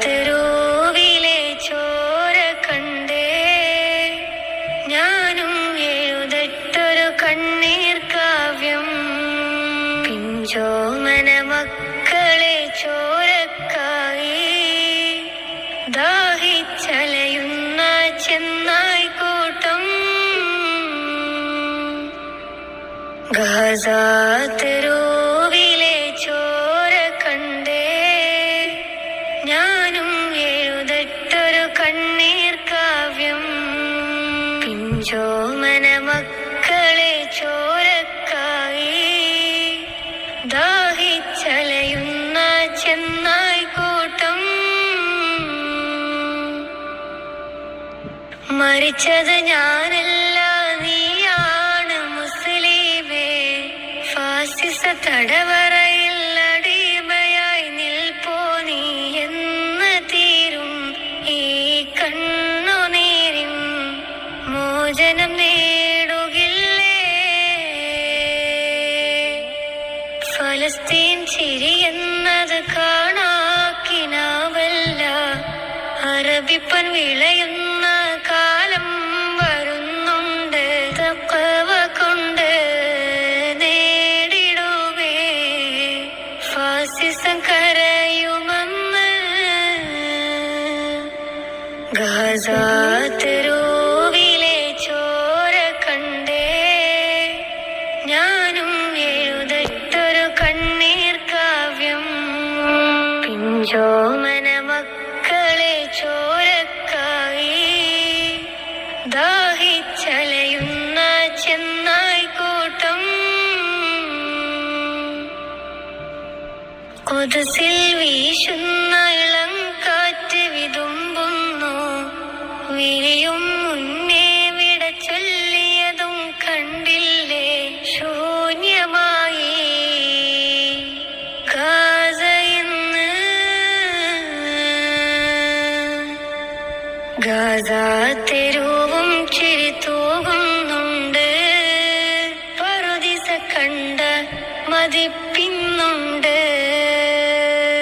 തെരുവിലെ ചോര കണ്ടേ ഞാനും എഴുതട്ടൊരു കണ്ണീർ കാവ്യം. പിഞ്ചോമന മക്കളെ ചോരക്കായി ദാഹിച്ചലയുന്ന ചെന്നായ്ക്കൂട്ടം. ഗാസ തെരുവിലെ ചോര കണ്ടേ ഞാനും എഴുതട്ടൊരു കണ്ണീർ കാവ്യം. പിഞ്ചോമന മക്കളെ ചോരക്കായി ദാഹിച്ചലയുന്ന ചെന്നായ്ക്കൂട്ടം. മരിച്ചത് ഞാനല്ല, നീയാണ് മുസ്ലിമേ. ഫാസിസ തടവറയിൽ അടിമയായി നിൽപ്പോ നീ എന്ന് തീരും ഈ കണ്ണുനീരിൻ മോചനം നേടുകില്ലേ? ഫലസ്തീൻ ചിരിയെന്നത് കാണാക്കിനാവല്ല, അറബിപ്പൻ വിളയുന്ന കാലം വരുന്നുണ്ട്. തഖ്വ കൊണ്ട് നേടിടുവേ ഫാസിസം കരയുമെന്ന്. ഗാസ തെരുവിലെ ചോര കണ്ടേ ഞാനും എഴുതട്ടൊരു കണ്ണീർ കാവ്യം. പിഞ്ചോമന മക്കളെ ചോരക്കായി ദാഹിച്ചലയുന്ന ചെന്നായ്ക്കൂട്ടം. ഖുദ്സിൽ വീശുന്ന ഇളം കാറ്റ് വിതുമ്പുന്നു, വിരിയും മുന്നേ വിട ചൊല്ലിയതും കണ്ടില്ലേ ശൂന്യമായി ഗാസ ഇന്ന്. ഗാസ തെരുവും ചിരി തൂകുന്നുണ്ട്, പറുദിസ കണ്ട മതി